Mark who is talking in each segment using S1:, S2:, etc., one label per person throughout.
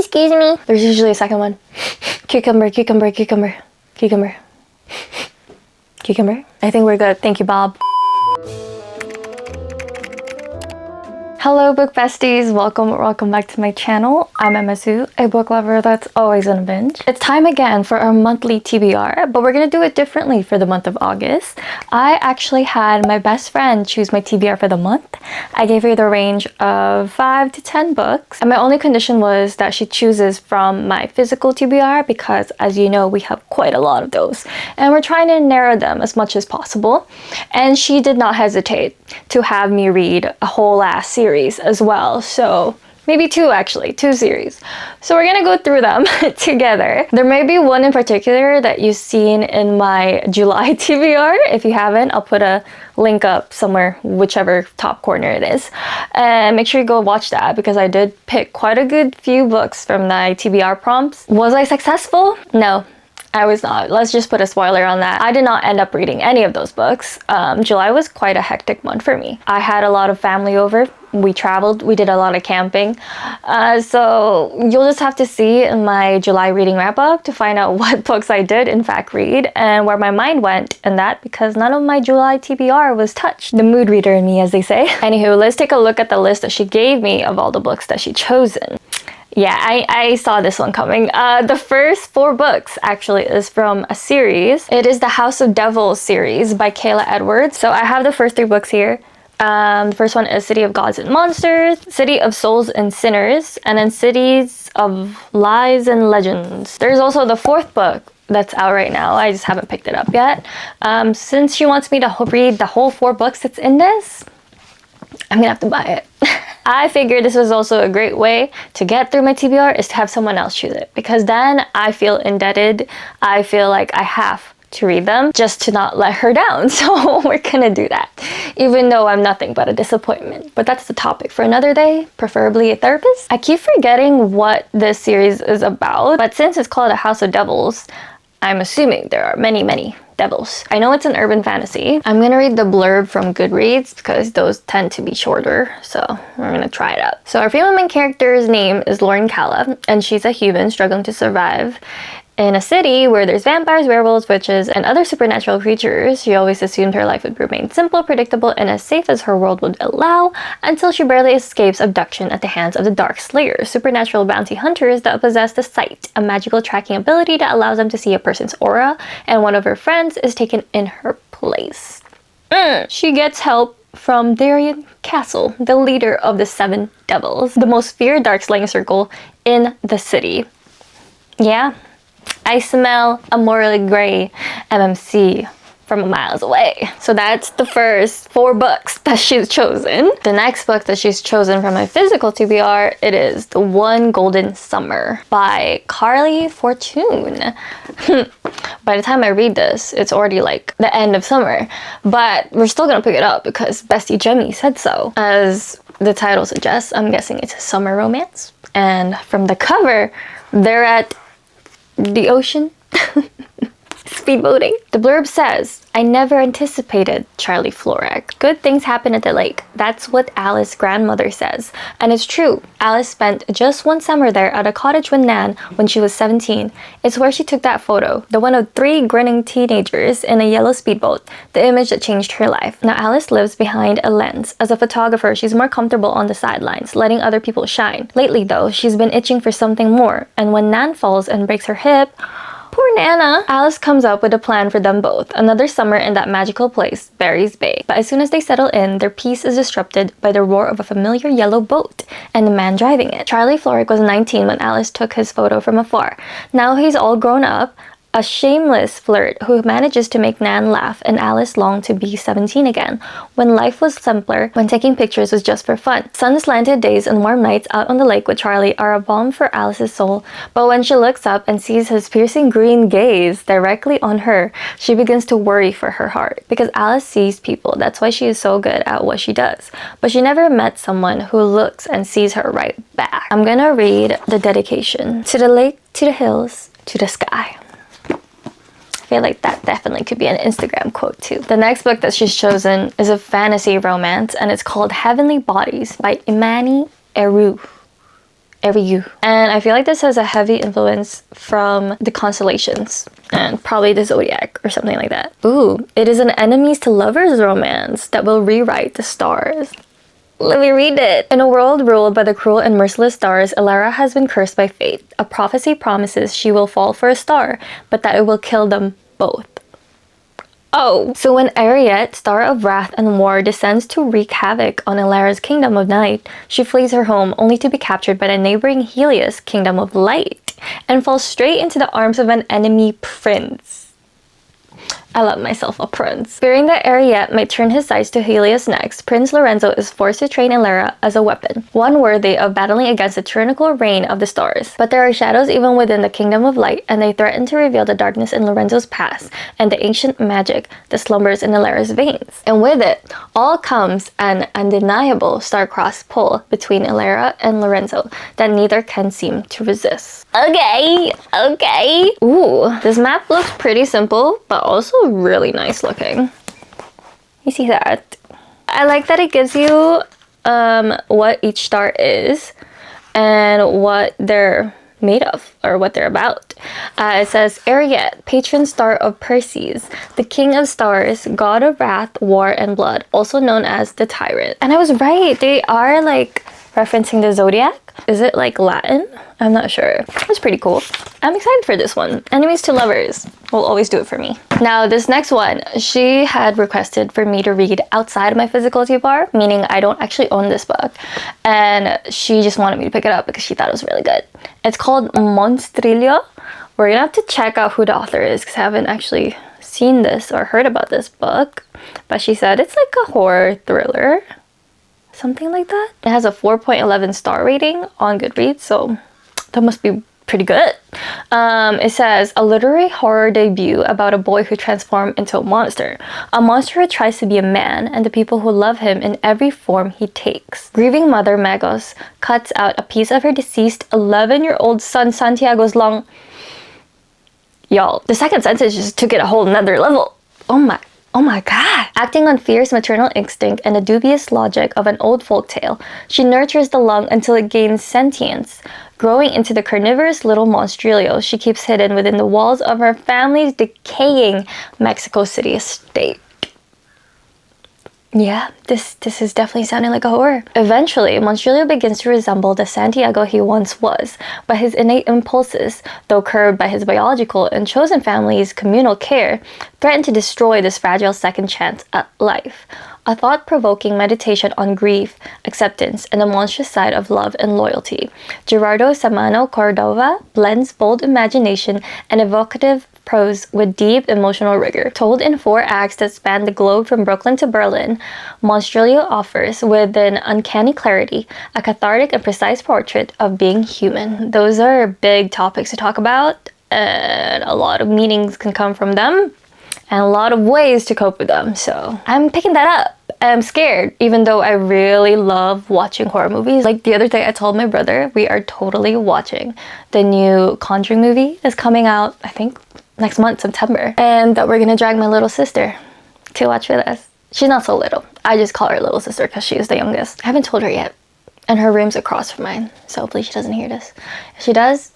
S1: Excuse me. There's usually a second one. Cucumber, cucumber, cucumber, cucumber, cucumber. I think we're good. Thank you, Bob. Hello book besties, welcome back to my channel. I'm Emasu, a book lover that's always on a binge. It's time again for our monthly TBR, but we're gonna do it differently for the month of August. I actually had my best friend choose my TBR for the month. I gave her the range of 5 to 10 books, and my only condition was that she chooses from my physical TBR because, as you know, we have quite a lot of those, and we're trying to narrow them as much as possible. And she did not hesitate to have me read a whole ass series as well, so maybe two series. So we're gonna go through them together. There may be one in particular that you've seen in my July TBR. If you haven't, I'll put a link up somewhere, whichever top corner it is, and make sure you go watch that because I did pick quite a good few books from my TBR prompts. Was I successful? No, I was not. Let's just put a spoiler on that. I did not end up reading any of those books. July was quite a hectic month for me. I had a lot of family over. We traveled, we did a lot of camping. So you'll just have to see in my July reading wrap up to find out what books I did in fact read and where my mind went in that, because none of my July TBR was touched. The mood reader in me, as they say. Anywho, let's take a look at the list that she gave me of all the books that she chosen. Yeah, I saw this one coming. The first 4 books actually is from a series. It is the House of Devils series by Kayla Edwards. So I have the first 3 books here. The first one is City of Gods and Monsters, City of Souls and Sinners, and then Cities of Lies and Legends. There's also the 4th book that's out right now. I just haven't picked it up yet. Since she wants me to read the whole 4 books that's in this, I'm gonna have to buy it. I figured this was also a great way to get through my TBR is to have someone else choose it, because then I feel indebted. I feel like I have to read them just to not let her down. So we're gonna do that, even though I'm nothing but a disappointment. But that's the topic for another day, preferably a therapist. I keep forgetting what this series is about, but since it's called A House of Devils, I'm assuming there are many devils. I know it's an urban fantasy. I'm gonna read the blurb from Goodreads because those tend to be shorter, so we're gonna try it out. So our female main character's name is Lauren Calla, and she's a human struggling to survive in a city where there's vampires, werewolves, witches, and other supernatural creatures. She always assumed her life would remain simple, predictable, and as safe as her world would allow, until she barely escapes abduction at the hands of the Dark Slayers, supernatural bounty hunters that possess the Sight, a magical tracking ability that allows them to see a person's aura, and one of her friends is taken in her place. She gets help from Darien Castle, the leader of the 7 Devils, the most feared dark slaying circle in the city. Yeah, I smell a morally gray MMC from miles away. So that's the first 4 books that she's chosen. The next book that she's chosen from my physical TBR, it is The One Golden Summer by Carly Fortune. By the time I read this, it's already like the end of summer, but we're still gonna pick it up because Bestie Jemmy said so. As the title suggests, I'm guessing it's a summer romance. And from the cover, they're at the ocean, speedboating. The blurb says, I never anticipated Charlie Florek. Good things happen at the lake. That's what Alice's grandmother says. And it's true. Alice spent just one summer there at a cottage with Nan when she was 17. It's where she took that photo, the one of 3 grinning teenagers in a yellow speedboat, the image that changed her life. Now Alice lives behind a lens. As a photographer, she's more comfortable on the sidelines, letting other people shine. Lately though, she's been itching for something more, and when Nan falls and breaks her hip, poor Nana, Alice comes up with a plan for them both. Another summer in that magical place, Barry's Bay. But as soon as they settle in, their peace is disrupted by the roar of a familiar yellow boat and the man driving it. Charlie Florek was 19 when Alice took his photo from afar. Now he's all grown up, a shameless flirt who manages to make Nan laugh, and Alice long to be 17 again, when life was simpler, when taking pictures was just for fun. Sun-slanted days and warm nights out on the lake with Charlie are a balm for Alice's soul, but when she looks up and sees his piercing green gaze directly on her, she begins to worry for her heart, because Alice sees people. That's why she is so good at what she does, but she never met someone who looks and sees her right back. I'm gonna read the dedication. To the lake, to the hills, to the sky. I feel like that definitely could be an Instagram quote too. The next book that she's chosen is a fantasy romance, and it's called Heavenly Bodies by Imani Eru. Ariu. And I feel like this has a heavy influence from the constellations and probably the zodiac or something like that. Ooh, it is an enemies to lovers romance that will rewrite the stars. Let me read it. In a world ruled by the cruel and merciless stars, Elara has been cursed by fate. A prophecy promises she will fall for a star, but that it will kill them both. Oh, so when Ariet, star of wrath and war, descends to wreak havoc on Elara's kingdom of night, she flees her home only to be captured by the neighboring Helios kingdom of light and falls straight into the arms of an enemy prince. I love myself a prince. Fearing that Ariet might turn his sights to Helios next, Prince Lorenzo is forced to train Elara as a weapon, one worthy of battling against the tyrannical reign of the stars. But there are shadows even within the Kingdom of Light, and they threaten to reveal the darkness in Lorenzo's past and the ancient magic that slumbers in Elara's veins. And with it, all comes an undeniable star-crossed pull between Elara and Lorenzo that neither can seem to resist. Okay. Ooh, this map looks pretty simple, but also really nice looking. You see that? I like that it gives you what each star is and what they're made of or what they're about. It says Ariet, patron star of Perseus, the king of stars, god of wrath, war, and blood, also known as the tyrant. And I was right, they are like referencing the zodiac. Is it like Latin? I'm not sure. It's pretty cool. I'm excited for this one. Enemies to lovers will always do it for me. Now this next one, she had requested for me to read outside of my physical TBR, meaning I don't actually own this book. And she just wanted me to pick it up because she thought it was really good. It's called Monilio. We're gonna have to check out who the author is because I haven't actually seen this or heard about this book. But she said it's like a horror thriller. Something like that. It has a 4.11 star rating on Goodreads, so that must be pretty good. It says, a literary horror debut about a boy who transformed into a monster. A monster who tries to be a man, and the people who love him in every form he takes. Grieving mother Magos cuts out a piece of her deceased 11-year-old son Santiago's lung. Y'all, the second sentence just took it a whole nother level. Oh my god! Acting on fierce maternal instinct and the dubious logic of an old folktale, she nurtures the lung until it gains sentience. Growing into the carnivorous little monstrilio she keeps hidden within the walls of her family's decaying Mexico City estate. Yeah, this is definitely sounding like a horror. Eventually, Monilio begins to resemble the Santiago he once was, but his innate impulses, though curbed by his biological and chosen family's communal care, threaten to destroy this fragile second chance at life. A thought-provoking meditation on grief, acceptance, and the monstrous side of love and loyalty. Gerardo Samano Cordova blends bold imagination and evocative prose with deep emotional rigor. Told in 4 acts that span the globe from Brooklyn to Berlin, Monilio offers, with an uncanny clarity, a cathartic and precise portrait of being human. Those are big topics to talk about, and a lot of meanings can come from them, and a lot of ways to cope with them, so I'm picking that up. I'm scared, even though I really love watching horror movies. Like the other day, I told my brother we are totally watching the new Conjuring movie that's coming out, I think, next month, September. And that we're gonna drag my little sister to watch with us. She's not so little. I just call her little sister because she is the youngest. I haven't told her yet. And her room's across from mine, so hopefully she doesn't hear this. If she does,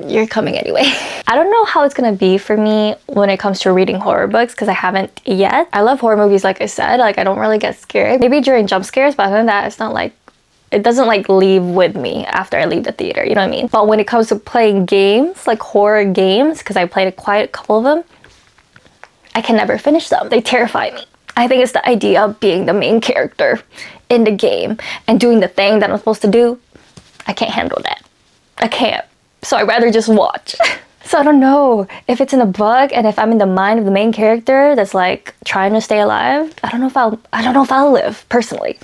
S1: you're coming anyway. I don't know how it's gonna be for me when it comes to reading horror books because I haven't yet. I love horror movies, like I said. Like, I don't really get scared. Maybe during jump scares, but other than that, it's not like, it doesn't like leave with me after I leave the theater, you know what I mean? But when it comes to playing games, like horror games, because I played quite a couple of them, I can never finish them. They terrify me. I think it's the idea of being the main character in the game and doing the thing that I'm supposed to do. I can't handle that. I can't. So I'd rather just watch. So I don't know if it's in a book and if I'm in the mind of the main character that's like trying to stay alive. I don't know if I'll live personally.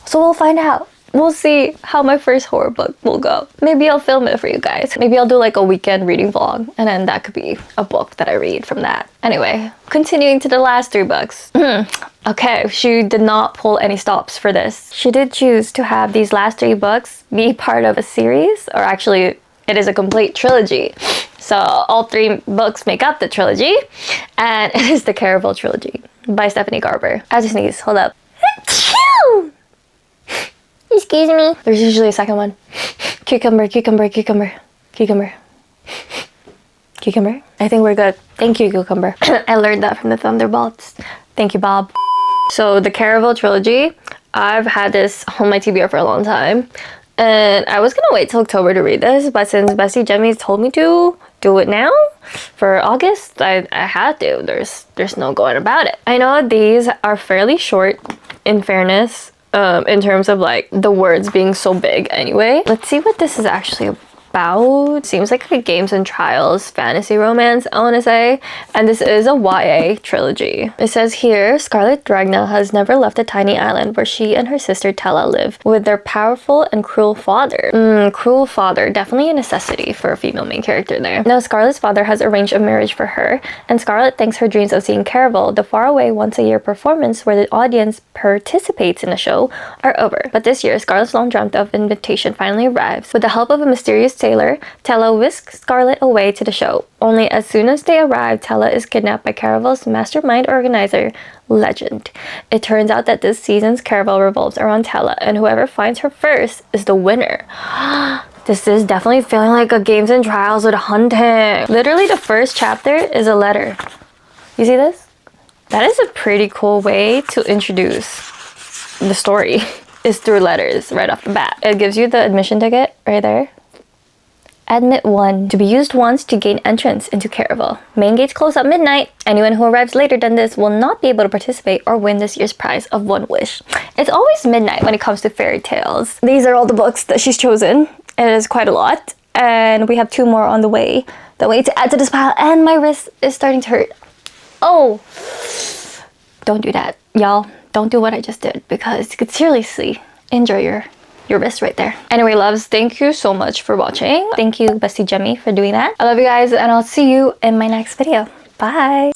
S1: So we'll find out. We'll see how my first horror book will go. Maybe I'll film it for you guys. Maybe I'll do like a weekend reading vlog and then that could be a book that I read from that. Anyway, continuing to the last 3 books. Okay, she did not pull any stops for this. She did choose to have these last 3 books be part of a series, or actually it is a complete trilogy. So all 3 books make up the trilogy, and it is the Caraval Trilogy by Stephanie Garber. I just sneeze, hold up. Excuse me. There's usually a second one. Cucumber, cucumber, cucumber, cucumber. Cucumber? I think we're good. Thank you, Cucumber. I learned that from the Thunderbolts. Thank you, Bob. So the Caraval Trilogy, I've had this on my TBR for a long time. And I was gonna wait till October to read this, but since Bestie Jemmy told me to do it now for August, I had to. There's no going about it. I know these are fairly short, in fairness, in terms of like the words being so big anyway. Let's see what this is actually about. Seems like a games and trials fantasy romance, I want to say, and this is a YA trilogy. It says here, Scarlet Dragna has never left the tiny island where she and her sister Tella live with their powerful and cruel father. Cruel father, definitely a necessity for a female main character there. Now Scarlet's father has arranged a marriage for her, and Scarlet thinks her dreams of seeing Caraval, the faraway once-a-year performance where the audience participates in a show, are over. But this year, Scarlet's long dreamt of invitation finally arrives. With the help of a mysterious sailor, Tella whisks Scarlet away to the show. Only as soon as they arrive, Tella is kidnapped by Caraval's mastermind organizer, Legend. It turns out that this season's Caraval revolves around Tella, and whoever finds her first is the winner. This is definitely feeling like a games and trials with hunting. Literally the first chapter is a letter. You see this? That is a pretty cool way to introduce the story, is through letters right off the bat. It gives you the admission ticket right there. Admit 1. To be used once to gain entrance into Caraval. Main gates close at midnight. Anyone who arrives later than this will not be able to participate or win this year's prize of 1 wish. It's always midnight when it comes to fairy tales. These are all the books that she's chosen. It is quite a lot. And we have 2 more on the way. The way to add to this pile, and my wrist is starting to hurt. Oh! Don't do that, y'all. Don't do what I just did, because you could seriously injure your wrist right there. Anyway, loves, thank you so much for watching. Thank you, Bestie Jemmy, for doing that. I love you guys, and I'll see you in my next video. Bye!